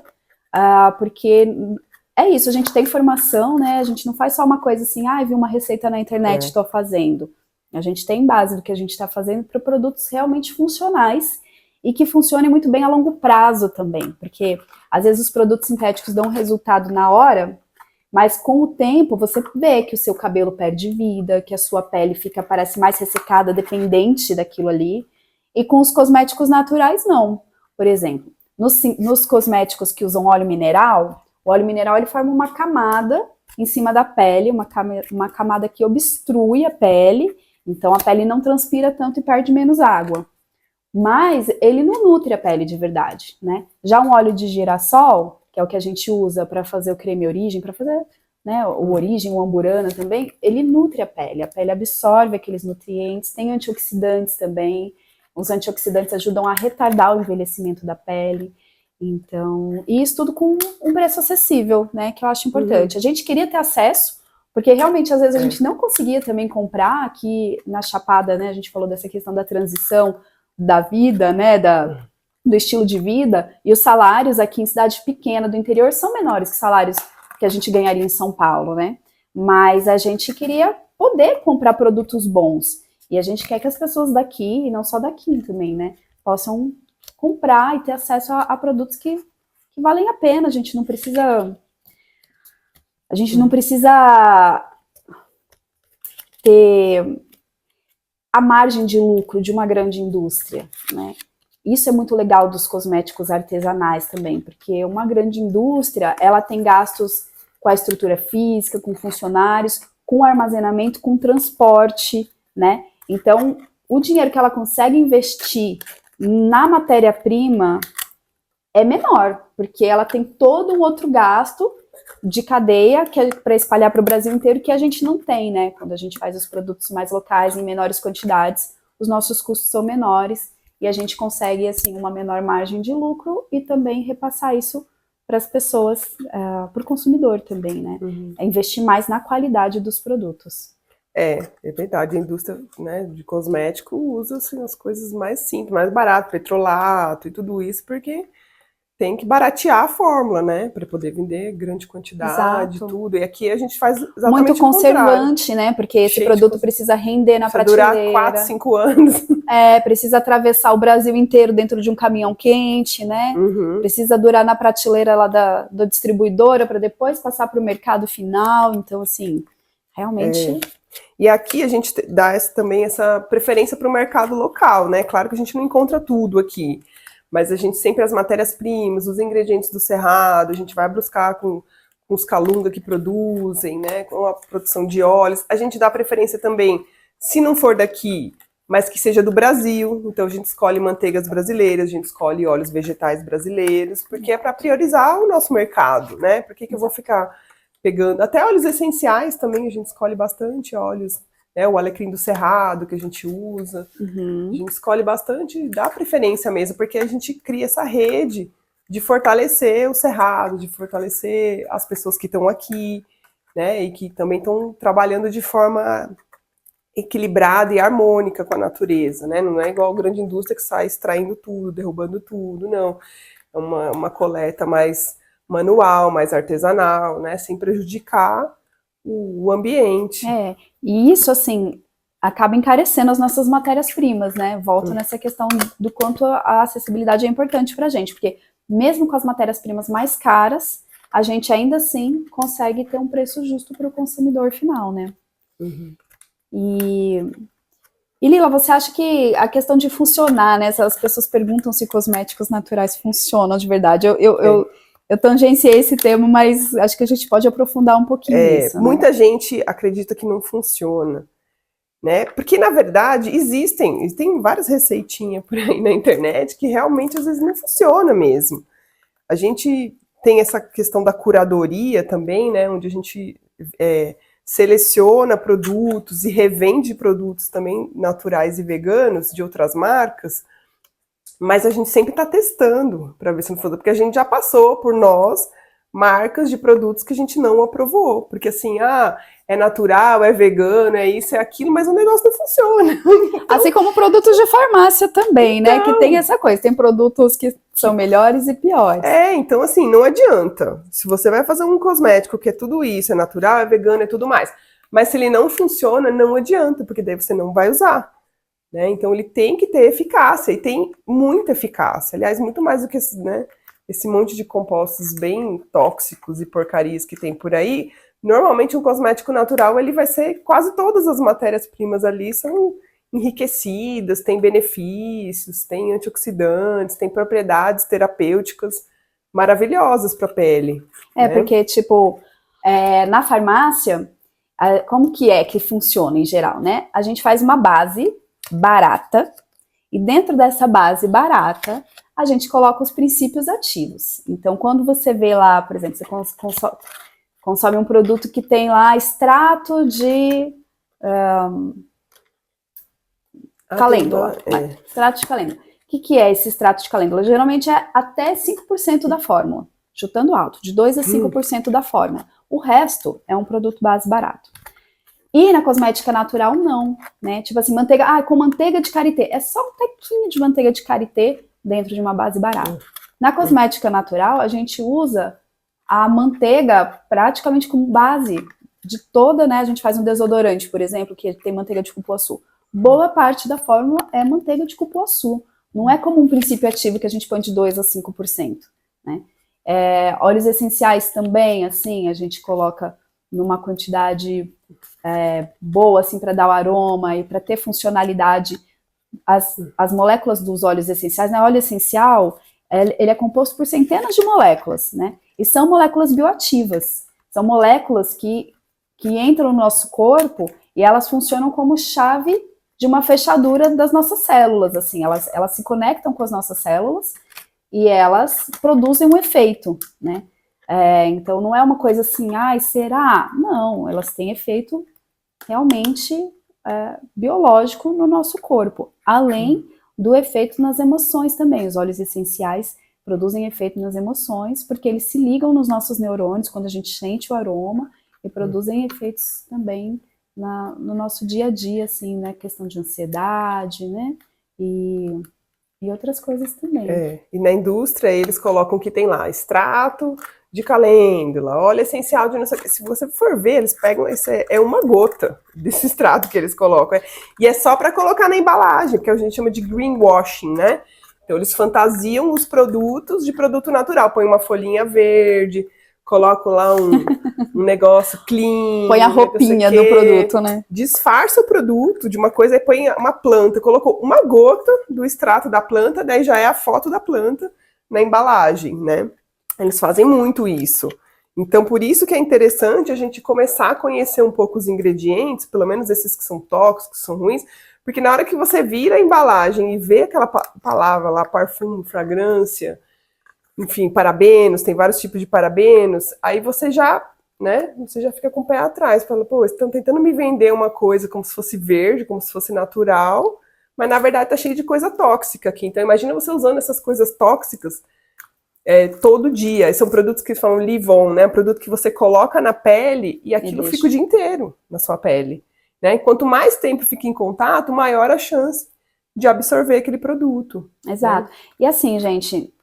porque é isso, a gente tem formação, né? A gente não faz só uma coisa assim, vi uma receita na internet, estou fazendo. A gente tem base do que a gente está fazendo para produtos realmente funcionais e que funcionem muito bem a longo prazo também, porque às vezes os produtos sintéticos dão um resultado na hora, mas com o tempo você vê que o seu cabelo perde vida, que a sua pele parece mais ressecada, dependente daquilo ali, e com os cosméticos naturais não. Por exemplo, nos cosméticos que usam óleo mineral, o óleo mineral ele forma uma camada em cima da pele, uma camada que obstrui a pele, então a pele não transpira tanto e perde menos água. Mas ele não nutre a pele de verdade, né? Já um óleo de girassol, que é o que a gente usa para fazer o creme Origem, para fazer, né, o Origem, o Amburana também, ele nutre a pele absorve aqueles nutrientes, tem antioxidantes também, Os antioxidantes ajudam a retardar o envelhecimento da pele. Então, e isso tudo com um preço acessível, né? Que eu acho importante. A gente queria ter acesso, porque realmente às vezes a gente não conseguia também comprar aqui na Chapada, né? A gente falou dessa questão da transição da vida, né? Do estilo de vida, e os salários aqui em cidade pequena do interior são menores que salários que a gente ganharia em São Paulo, né? Mas a gente queria poder comprar produtos bons. E a gente quer que as pessoas daqui, e não só daqui também, né? Possam comprar e ter acesso a produtos que valem a pena. A gente não precisa ter a margem de lucro de uma grande indústria, né? Isso é muito legal dos cosméticos artesanais também, porque uma grande indústria, ela tem gastos com a estrutura física, com funcionários, com armazenamento, com transporte, né? Então, o dinheiro que ela consegue investir na matéria-prima é menor, porque ela tem todo um outro gasto de cadeia que é para espalhar para o Brasil inteiro que a gente não tem, né? Quando a gente faz os produtos mais locais em menores quantidades, os nossos custos são menores e a gente consegue assim uma menor margem de lucro e também repassar isso para as pessoas, para o consumidor também, né? É investir mais na qualidade dos produtos. É verdade. A indústria, né, de cosmético usa assim, as coisas mais simples, mais barato, petrolato e tudo isso, porque tem que baratear a fórmula, né, para poder vender grande quantidade, Exato. Tudo. E aqui a gente faz exatamente muito o contrário. Conservante, né? Porque esse produto precisa render na prateleira. Durar 4, 5 anos. Precisa atravessar o Brasil inteiro dentro de um caminhão quente, né? Precisa durar na prateleira lá da distribuidora para depois passar para o mercado final. Então, assim, realmente. E aqui a gente dá também essa preferência para o mercado local, né? Claro que a gente não encontra tudo aqui, mas a gente sempre as matérias-primas, os ingredientes do Cerrado, a gente vai buscar com os Calunga que produzem, né? Com a produção de óleos. A gente dá preferência também, se não for daqui, mas que seja do Brasil. Então a gente escolhe manteigas brasileiras, a gente escolhe óleos vegetais brasileiros, porque é para priorizar o nosso mercado, né? Por que eu vou ficar pegando até óleos essenciais também, a gente escolhe bastante óleos, né? O alecrim do Cerrado que a gente usa, a gente escolhe bastante, dá preferência mesmo, porque a gente cria essa rede de fortalecer o Cerrado, de fortalecer as pessoas que estão aqui, né? E que também estão trabalhando de forma equilibrada e harmônica com a natureza, né? Não é igual a grande indústria que sai extraindo tudo, derrubando tudo, não. É uma coleta mais manual, mais artesanal, né? Sem prejudicar o ambiente. E isso, assim, acaba encarecendo as nossas matérias-primas, né? Volto nessa questão do quanto a acessibilidade é importante pra gente, porque mesmo com as matérias-primas mais caras, a gente ainda assim consegue ter um preço justo para o consumidor final, né? E Lila, você acha que a questão de funcionar, né? As pessoas perguntam se cosméticos naturais funcionam de verdade. Eu tangenciei esse termo, mas acho que a gente pode aprofundar um pouquinho nisso. Muita gente acredita que não funciona, né? Porque, na verdade, existem várias receitinhas por aí na internet que realmente às vezes não funciona mesmo. A gente tem essa questão da curadoria também, né? Onde a gente seleciona produtos e revende produtos também naturais e veganos de outras marcas, mas a gente sempre está testando para ver se não funciona, porque a gente já passou por nós marcas de produtos que a gente não aprovou, porque assim, é natural, é vegano, é isso, é aquilo, mas o negócio não funciona. Então, assim como produtos de farmácia também, né? Que tem essa coisa, tem produtos que são melhores e piores. Então assim, não adianta. Se você vai fazer um cosmético que é tudo isso, é natural, é vegano, é tudo mais, mas se ele não funciona, não adianta, porque daí você não vai usar. Né? Então ele tem que ter eficácia, e tem muita eficácia. Aliás, muito mais do que esse monte de compostos bem tóxicos e porcarias que tem por aí. Normalmente um cosmético natural, ele vai ser, quase todas as matérias-primas ali são enriquecidas, tem benefícios, tem antioxidantes, tem propriedades terapêuticas maravilhosas para a pele. Né? Porque, tipo, na farmácia, como que funciona em geral, né? A gente faz uma base barata, e dentro dessa base barata, a gente coloca os princípios ativos. Então, quando você vê lá, por exemplo, você consome um produto que tem lá extrato de... calêndula. Extrato de calêndula. O que é esse extrato de calêndula? Geralmente é até 5% da fórmula, chutando alto, de 2 a 5% da fórmula. O resto é um produto base barato. E na cosmética natural, não, né? Tipo assim, manteiga, com manteiga de karité. É só um tequinho de manteiga de karité dentro de uma base barata. Na cosmética natural, a gente usa a manteiga praticamente como base de toda, né? A gente faz um desodorante, por exemplo, que tem manteiga de cupuaçu. Boa parte da fórmula é manteiga de cupuaçu. Não é como um princípio ativo que a gente põe de 2 a 5%, né? Óleos essenciais também, assim, a gente coloca numa quantidade boa, assim, para dar o aroma e para ter funcionalidade. As moléculas dos óleos essenciais, né? O óleo essencial, ele é composto por centenas de moléculas, né? E são moléculas bioativas. São moléculas que entram no nosso corpo e elas funcionam como chave de uma fechadura das nossas células, assim. Elas se conectam com as nossas células e elas produzem um efeito, né? Então não é uma coisa assim, será? Não, elas têm efeito realmente biológico no nosso corpo, além do efeito nas emoções também. Os óleos essenciais produzem efeito nas emoções, porque eles se ligam nos nossos neurônios quando a gente sente o aroma e produzem efeitos também no nosso dia a dia, assim, né? Questão de ansiedade, né? E outras coisas também. E na indústria eles colocam que tem lá extrato de calêndula, óleo essencial de não sei o que. Se você for ver, eles pegam, é uma gota desse extrato que eles colocam. E é só para colocar na embalagem, que a gente chama de greenwashing, né? Então eles fantasiam os produtos de produto natural. Põe uma folhinha verde, colocam lá um negócio clean. Põe a roupinha do produto, né? Disfarça o produto de uma coisa e põe uma planta. Colocou uma gota do extrato da planta, daí já é a foto da planta na embalagem, né? Eles fazem muito isso. Então, por isso que é interessante a gente começar a conhecer um pouco os ingredientes, pelo menos esses que são tóxicos, que são ruins, porque na hora que você vira a embalagem e vê aquela palavra lá, parfum, fragrância, enfim, parabenos, tem vários tipos de parabenos, aí você já, né, você já fica com o pé atrás, fala, pô, estão tentando me vender uma coisa como se fosse verde, como se fosse natural, mas na verdade tá cheio de coisa tóxica aqui. Então imagina você usando essas coisas tóxicas todo dia. E são produtos que falam leave-on, né, produto que você coloca na pele e aquilo fica o dia inteiro na sua pele, né, e quanto mais tempo fica em contato, maior a chance de absorver aquele produto. Exato. Né? E assim, gente,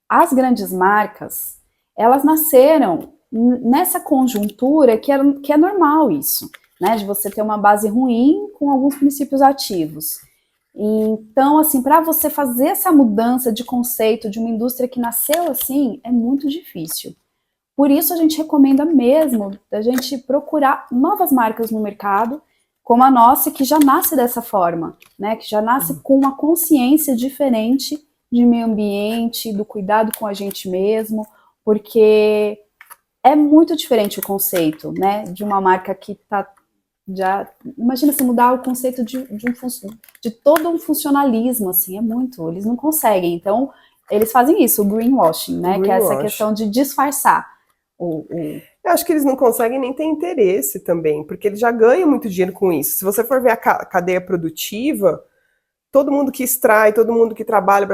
as grandes marcas, elas nasceram nessa conjuntura que é normal isso, né? De você ter uma base ruim com alguns princípios ativos. Então, assim, para você fazer essa mudança de conceito de uma indústria que nasceu assim, é muito difícil. Por isso a gente recomenda mesmo a gente procurar novas marcas no mercado, como a nossa, que já nasce dessa forma, né? Que já nasce com uma consciência diferente de meio ambiente, do cuidado com a gente mesmo, porque é muito diferente o conceito, né, de uma marca que tá já... Imagina se mudar o conceito de todo um funcionalismo, assim, é muito, eles não conseguem, então eles fazem isso, o greenwashing, né, que é essa questão de disfarçar Eu acho que eles não conseguem nem ter interesse também, porque eles já ganham muito dinheiro com isso. Se você for ver a cadeia produtiva, todo mundo que extrai, todo mundo que trabalha,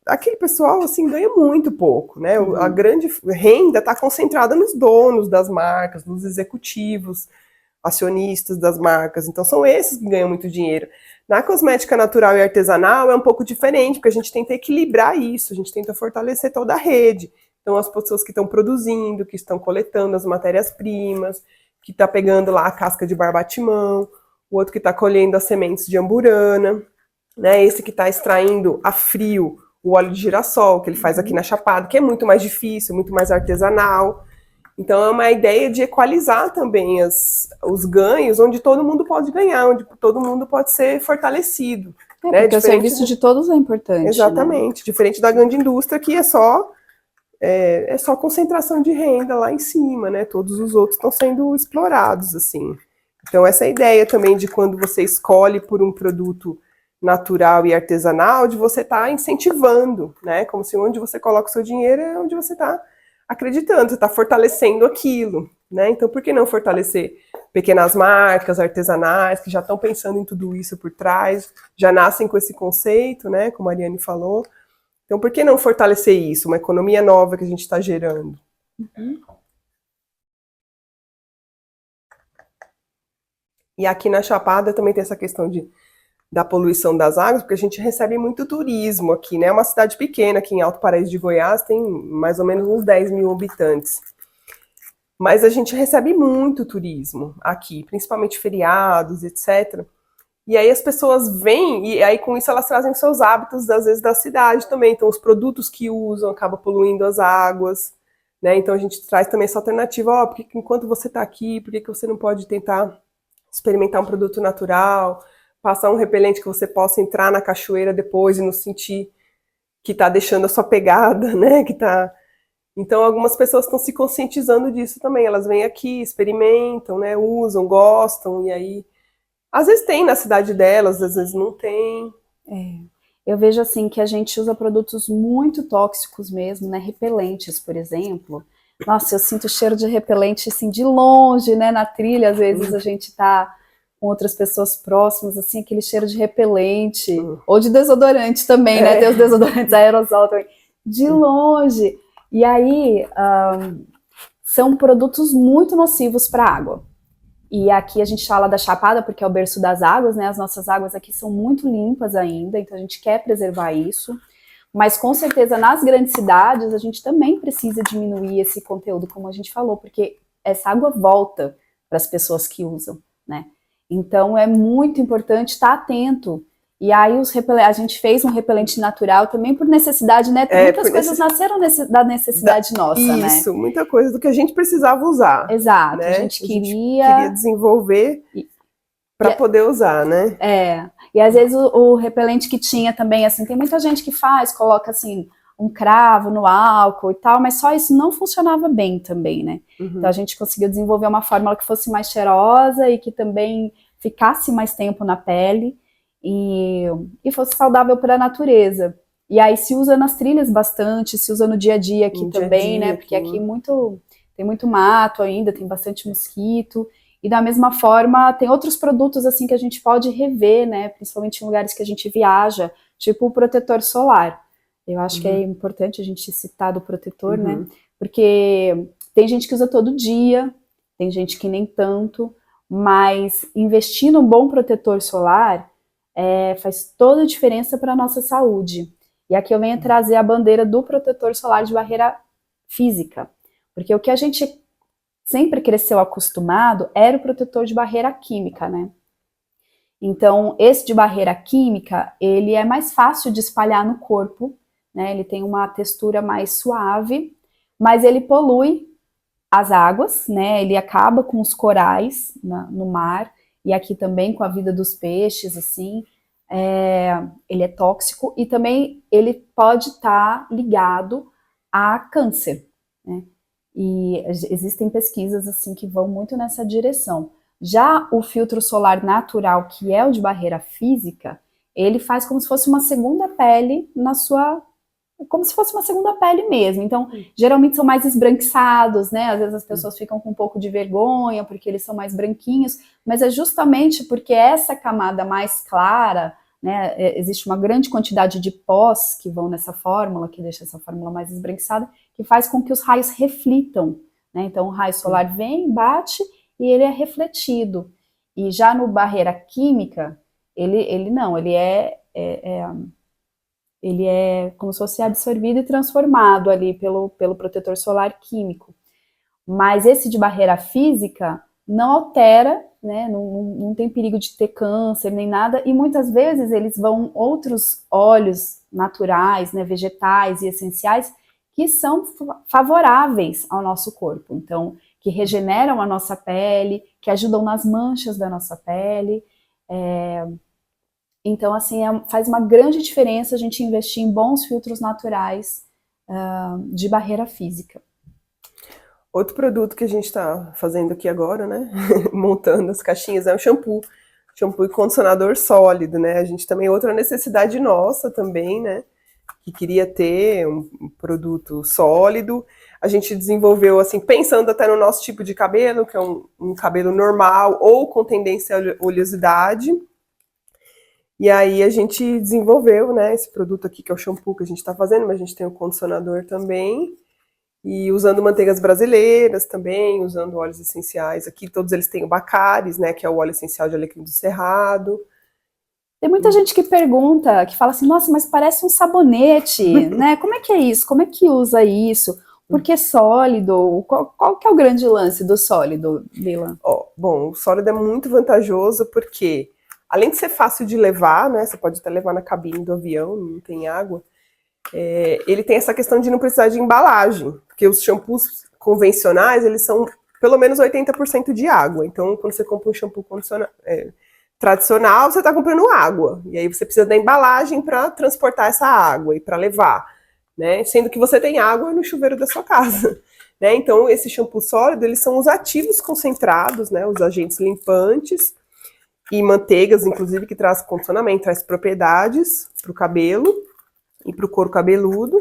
aquele pessoal, assim, ganha muito pouco, né? A grande renda está concentrada nos donos das marcas, nos executivos, acionistas das marcas. Então, são esses que ganham muito dinheiro. Na cosmética natural e artesanal é um pouco diferente, porque a gente tenta equilibrar isso, a gente tenta fortalecer toda a rede. Então, as pessoas que estão produzindo, que estão coletando as matérias-primas, que está pegando lá a casca de barbatimão, o outro que está colhendo as sementes de amburana, né? Esse que está extraindo a frio o óleo de girassol, que ele faz aqui na Chapada, que é muito mais difícil, muito mais artesanal. Então é uma ideia de equalizar também os ganhos, onde todo mundo pode ganhar, onde todo mundo pode ser fortalecido. Né? Porque o serviço de todos é importante. Exatamente, né? Diferente da grande indústria, que é só concentração de renda lá em cima, né? Todos os outros estão sendo explorados, assim. Então essa ideia também de quando você escolhe por um produto natural e artesanal, de você estar incentivando, né? Como se onde você coloca o seu dinheiro é onde você está acreditando, você está fortalecendo aquilo. né? Então, por que não fortalecer pequenas marcas artesanais que já estão pensando em tudo isso por trás, já nascem com esse conceito, né? Como a Ariane falou. Então, por que não fortalecer isso? Uma economia nova que a gente está gerando. Uhum. E aqui na Chapada também tem essa questão da poluição das águas, porque a gente recebe muito turismo aqui, né? É uma cidade pequena, aqui em Alto Paraíso de Goiás, tem mais ou menos uns 10 mil habitantes. Mas a gente recebe muito turismo aqui, principalmente feriados, etc. E aí as pessoas vêm, e aí com isso elas trazem seus hábitos, às vezes, da cidade também. Então os produtos que usam acabam poluindo as águas, né? Então a gente traz também essa alternativa, ó, porque enquanto você está aqui, por que você não pode tentar experimentar um produto natural, passar um repelente que você possa entrar na cachoeira depois e não sentir que está deixando a sua pegada, né? Que tá... Então algumas pessoas estão se conscientizando disso também. Elas vêm aqui, experimentam, né? Usam, gostam, e aí às vezes tem na cidade delas, às vezes não tem. Eu vejo assim que a gente usa produtos muito tóxicos mesmo, né? Repelentes, por exemplo. Nossa, eu sinto o cheiro de repelente assim de longe, né? Na trilha, às vezes a gente tá com outras pessoas próximas, assim, aquele cheiro de repelente, ou de desodorante também, né? Tem os desodorantes aerosol também, de longe. E aí, são produtos muito nocivos para a água. E aqui a gente fala da Chapada porque é o berço das águas, né? As nossas águas aqui são muito limpas ainda, então a gente quer preservar isso. Mas com certeza nas grandes cidades a gente também precisa diminuir esse conteúdo, como a gente falou, porque essa água volta para as pessoas que usam, né? Então é muito importante estar atento. E aí a gente fez um repelente natural também por necessidade, né? Muitas coisas nasceram da necessidade nossa, né? Isso, muita coisa do que a gente precisava usar. Exato, né? a gente queria desenvolver para poder usar, né? E às vezes o repelente que tinha também, assim, tem muita gente que coloca assim, um cravo no álcool e tal, mas só isso não funcionava bem também, né? Então a gente conseguiu desenvolver uma fórmula que fosse mais cheirosa e que também ficasse mais tempo na pele e fosse saudável para a natureza. E aí se usa nas trilhas bastante, se usa no dia a dia aqui também, né? Porque aqui tem muito mato ainda, tem bastante mosquito. E da mesma forma, tem outros produtos assim que a gente pode rever, né? Principalmente em lugares que a gente viaja, tipo o protetor solar. Eu acho que é importante a gente citar do protetor, né? Porque tem gente que usa todo dia, tem gente que nem tanto, mas investir num bom protetor solar faz toda a diferença para a nossa saúde. E aqui eu venho trazer a bandeira do protetor solar de barreira física. Porque o que a gente sempre cresceu acostumado era o protetor de barreira química, né? Então, esse de barreira química, ele é mais fácil de espalhar no corpo, né? Ele tem uma textura mais suave, mas ele polui as águas, né? Ele acaba com os corais no mar, e aqui também com a vida dos peixes, assim. Ele é tóxico e também ele pode estar ligado a câncer, né? E existem pesquisas assim que vão muito nessa direção. Já o filtro solar natural, que é o de barreira física, ele faz como se fosse uma segunda pele como se fosse uma segunda pele mesmo. Então, geralmente são mais esbranquiçados, né? Às vezes as pessoas ficam com um pouco de vergonha porque eles são mais branquinhos, mas é justamente porque essa camada mais clara, né? Existe uma grande quantidade de pós que vão nessa fórmula, que deixa essa fórmula mais esbranquiçada, que faz com que os raios reflitam, né? Então o raio solar vem, bate e ele é refletido. E já no barreira química, ele não, ele é como se fosse absorvido e transformado ali pelo protetor solar químico. Mas esse de barreira física não altera, né? Não tem perigo de ter câncer nem nada, e muitas vezes eles vão outros óleos naturais, né, vegetais e essenciais que são favoráveis ao nosso corpo, então, que regeneram a nossa pele, que ajudam nas manchas da nossa pele. Então, assim, faz uma grande diferença a gente investir em bons filtros naturais de barreira física. Outro produto que a gente está fazendo aqui agora, né, montando as caixinhas, é o shampoo. Shampoo e condicionador sólido, né? A gente também, outra necessidade nossa também, né, que queria ter um produto sólido. a gente desenvolveu, assim, pensando até no nosso tipo de cabelo, que é um cabelo normal ou com tendência à oleosidade. E aí a gente desenvolveu, né, esse produto aqui, que é o shampoo que a gente está fazendo, mas a gente tem o condicionador também. E usando manteigas brasileiras também, usando óleos essenciais. Aqui todos eles têm o Bacáris, né, que é o óleo essencial de alecrim do cerrado. Tem muita gente que pergunta, que fala assim, nossa, mas parece um sabonete, né? Como é que é isso? Como é que usa isso? Por que sólido? Qual que é o grande lance do sólido, Lila? Bom, o sólido é muito vantajoso porque, além de ser fácil de levar, né, você pode até levar na cabine do avião, não tem água, ele tem essa questão de não precisar de embalagem, porque os shampoos convencionais, eles são pelo menos 80% de água. Então, quando você compra um shampoo tradicional, você está comprando água. E aí você precisa da embalagem para transportar essa água e para levar, né? Sendo que você tem água no chuveiro da sua casa. Né? Então, esse shampoo sólido, eles são os ativos concentrados, né? Os agentes limpantes e manteigas, inclusive, que traz condicionamento, traz propriedades para o cabelo e para o couro cabeludo.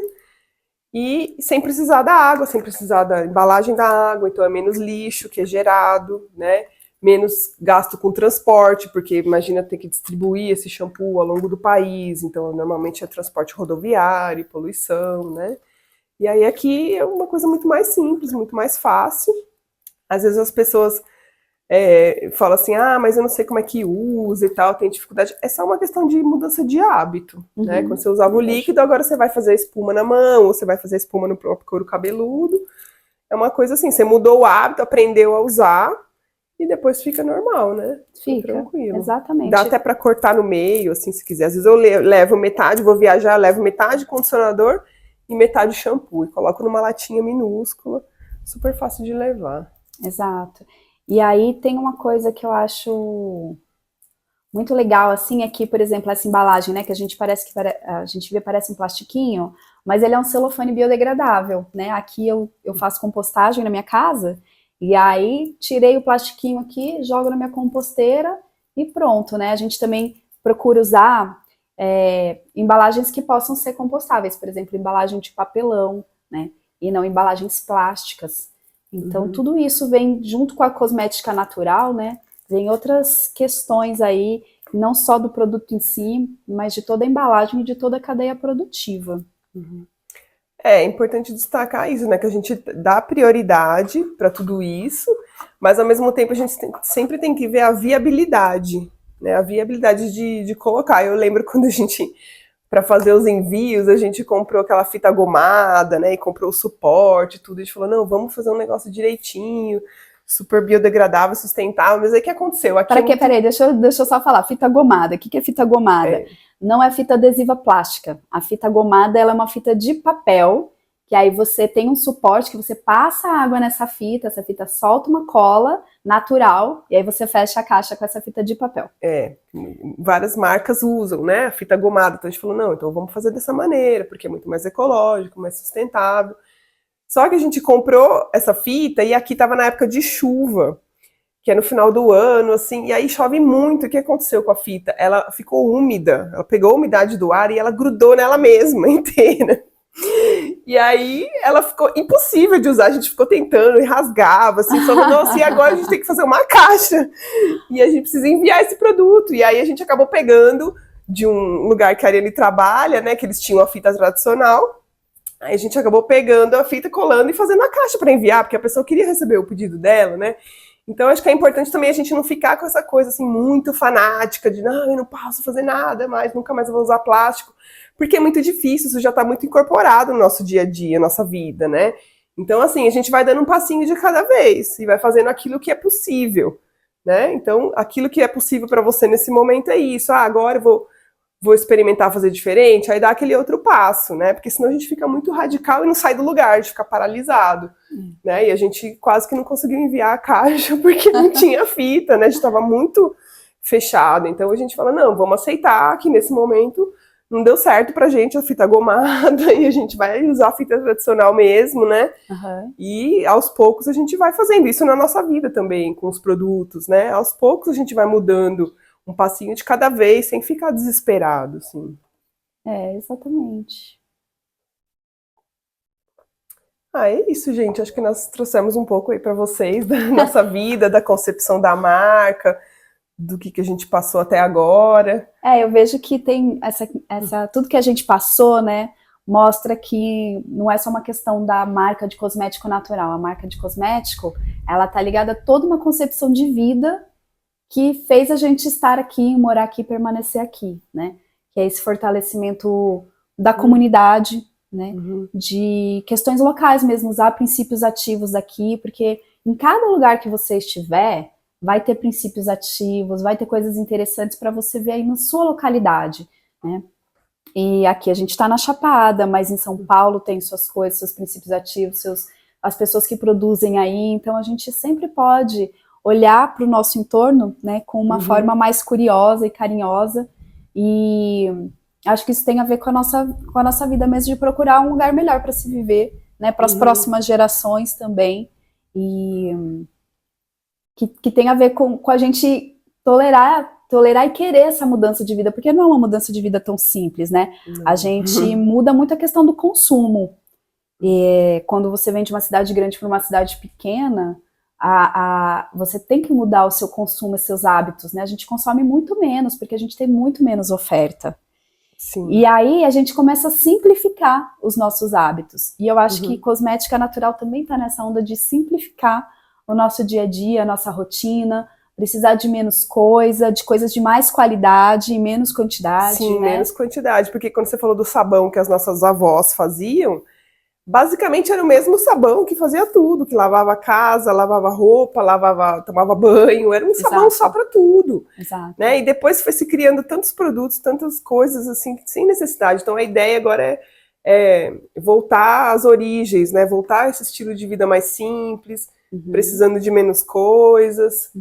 E sem precisar da água, sem precisar da embalagem da água, então é menos lixo que é gerado, né? Menos gasto com transporte, porque imagina ter que distribuir esse shampoo ao longo do país, então normalmente é transporte rodoviário, poluição, né? E aí aqui é uma coisa muito mais simples, muito mais fácil. Às vezes as pessoas falam assim, mas eu não sei como é que usa e tal, tem dificuldade. É só uma questão de mudança de hábito, né? Quando você usava o líquido, agora você vai fazer espuma na mão, ou você vai fazer espuma no próprio couro cabeludo. É uma coisa assim, você mudou o hábito, aprendeu a usar, e depois fica normal, né? Fica, tranquilo. exatamente. Dá até para cortar no meio, assim, se quiser. Às vezes eu levo metade, vou viajar, levo metade condicionador e metade shampoo. E coloco numa latinha minúscula, super fácil de levar. Exato. E aí tem uma coisa que eu acho muito legal, assim, é que, por exemplo, essa embalagem, né, que a gente vê parece um plastiquinho, mas ele é um celofane biodegradável, né? Aqui eu faço compostagem na minha casa, e aí tirei o plastiquinho aqui, jogo na minha composteira e pronto, né? A gente também procura usar embalagens que possam ser compostáveis, por exemplo, embalagem de papelão, né? E não embalagens plásticas. Então, tudo isso vem junto com a cosmética natural, né? Vem outras questões aí, não só do produto em si, mas de toda a embalagem e de toda a cadeia produtiva. É importante destacar isso, né? Que a gente dá prioridade para tudo isso, mas ao mesmo tempo a gente sempre tem que ver a viabilidade, né? A viabilidade de colocar. Eu lembro quando a gente, para fazer os envios, a gente comprou aquela fita gomada, né? E comprou o suporte, tudo. A gente falou, não, vamos fazer um negócio direitinho, super biodegradável, sustentável. Mas aí o que aconteceu? Peraí, deixa eu só falar. Fita gomada. O que é fita gomada? Não é fita adesiva plástica. A fita gomada, ela é uma fita de papel, que aí você tem um suporte que você passa a água nessa fita, essa fita solta uma cola natural, e aí você fecha a caixa com essa fita de papel. Várias marcas usam, né, a fita gomada. Então a gente falou, não, então vamos fazer dessa maneira, porque é muito mais ecológico, mais sustentável. Só que a gente comprou essa fita e aqui estava na época de chuva, que é no final do ano, assim, e aí chove muito. O que aconteceu com a fita? Ela ficou úmida, ela pegou a umidade do ar e ela grudou nela mesma inteira. E aí ela ficou impossível de usar, a gente ficou tentando e rasgava, assim, falando, nossa, e agora a gente tem que fazer uma caixa, e a gente precisa enviar esse produto. E aí a gente acabou pegando de um lugar que a Ariane trabalha, né, que eles tinham a fita tradicional. Aí a gente acabou pegando a fita, colando e fazendo a caixa para enviar, porque a pessoa queria receber o pedido dela, né? Então acho que é importante também a gente não ficar com essa coisa assim muito fanática de não, eu não posso fazer nada mais, nunca mais vou usar plástico, porque é muito difícil, isso já está muito incorporado no nosso dia a dia, nossa vida, né? Então assim, a gente vai dando um passinho de cada vez e vai fazendo aquilo que é possível, né? Então aquilo que é possível para você nesse momento é isso. Agora eu vou experimentar fazer diferente, aí dá aquele outro passo, né? Porque senão a gente fica muito radical e não sai do lugar, a gente fica paralisado, né? E a gente quase que não conseguiu enviar a caixa porque não tinha fita, né? A gente estava muito fechado. Então a gente fala, não, vamos aceitar que nesse momento não deu certo pra gente a fita gomada e a gente vai usar a fita tradicional mesmo, né? E aos poucos a gente vai fazendo isso na nossa vida também, com os produtos, né? Aos poucos a gente vai mudando um passinho de cada vez, sem ficar desesperado, assim. Exatamente. É isso, gente. Acho que nós trouxemos um pouco aí para vocês da nossa vida, da concepção da marca, do que a gente passou até agora. Eu vejo que tem tudo que a gente passou, né, mostra que não é só uma questão da marca de cosmético natural. A marca de cosmético, ela tá ligada a toda uma concepção de vida que fez a gente estar aqui, morar aqui, permanecer aqui, né? Que é esse fortalecimento da comunidade, né? De questões locais mesmo, usar princípios ativos aqui, porque em cada lugar que você estiver, vai ter princípios ativos, vai ter coisas interessantes para você ver aí na sua localidade, né? E aqui a gente está na Chapada, mas em São Paulo tem suas coisas, seus princípios ativos, as pessoas que produzem aí, então a gente sempre pode olhar para o nosso entorno, né, com uma forma mais curiosa e carinhosa, e acho que isso tem a ver com a nossa vida mesmo, de procurar um lugar melhor para se viver, né, para as próximas gerações também, e que tem a ver com a gente tolerar e querer essa mudança de vida, porque não é uma mudança de vida tão simples, né? A gente muda muito a questão do consumo. E quando você vem de uma cidade grande para uma cidade pequena, você tem que mudar o seu consumo e seus hábitos, né? A gente consome muito menos, porque a gente tem muito menos oferta. Sim. E aí a gente começa a simplificar os nossos hábitos. E eu acho que cosmética natural também está nessa onda de simplificar o nosso dia a dia, a nossa rotina, precisar de menos coisa, de coisas de mais qualidade e menos quantidade. Sim, né? menos quantidade, porque quando você falou do sabão que as nossas avós faziam, basicamente era o mesmo sabão que fazia tudo, que lavava a casa, lavava roupa, tomava banho, era um sabão só para tudo. Exato. Né? E depois foi se criando tantos produtos, tantas coisas assim, sem necessidade. Então a ideia agora é voltar às origens, né? Voltar a esse estilo de vida mais simples, precisando de menos coisas,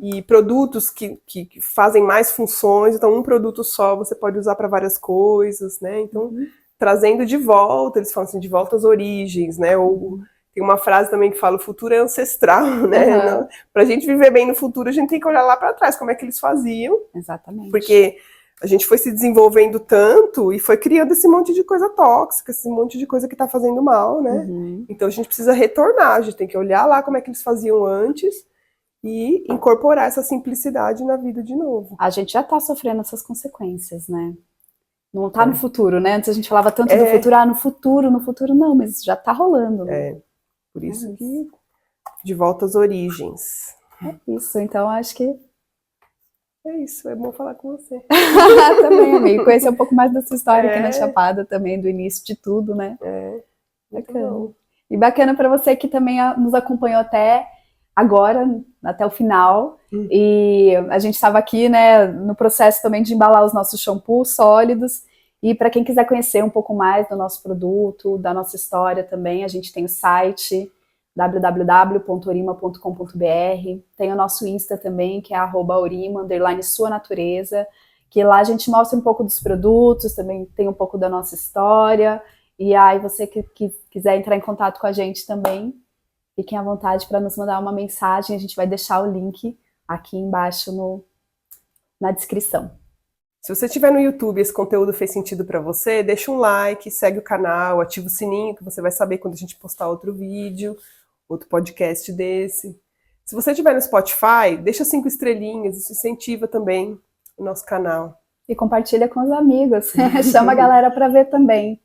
e produtos que fazem mais funções. Então um produto só você pode usar para várias coisas, né? Então trazendo de volta, eles falam assim, de volta às origens, né? Ou tem uma frase também que fala, o futuro é ancestral, né? Pra gente viver bem no futuro, a gente tem que olhar lá para trás, como é que eles faziam. Exatamente. Porque a gente foi se desenvolvendo tanto e foi criando esse monte de coisa tóxica, esse monte de coisa que tá fazendo mal, né? Então a gente precisa retornar, a gente tem que olhar lá como é que eles faziam antes e incorporar essa simplicidade na vida de novo. A gente já tá sofrendo essas consequências, né? Não tá no futuro, né? Antes a gente falava tanto do futuro, no futuro não, mas já tá rolando. Né? Por isso que de volta às origens. É isso, então acho que é isso, é bom falar com você. Também, amigo, conhecer um pouco mais da sua história aqui na Chapada também, do início de tudo, né? Bacana. Bom. E bacana para você que também nos acompanhou até agora, até o final. E a gente estava aqui, né, no processo também de embalar os nossos shampoos sólidos. E para quem quiser conhecer um pouco mais do nosso produto, da nossa história também, a gente tem o site www.orima.com.br, tem o nosso Insta também, que é @orima_sua natureza, que lá a gente mostra um pouco dos produtos, também tem um pouco da nossa história, e aí você que quiser entrar em contato com a gente também, fiquem à vontade para nos mandar uma mensagem, a gente vai deixar o link aqui embaixo na descrição. Se você estiver no YouTube e esse conteúdo fez sentido para você, deixa um like, segue o canal, ativa o sininho, que você vai saber quando a gente postar outro vídeo, outro podcast desse. Se você estiver no Spotify, deixa 5 estrelinhas, isso incentiva também o nosso canal. E compartilha com os amigos, chama a galera para ver também.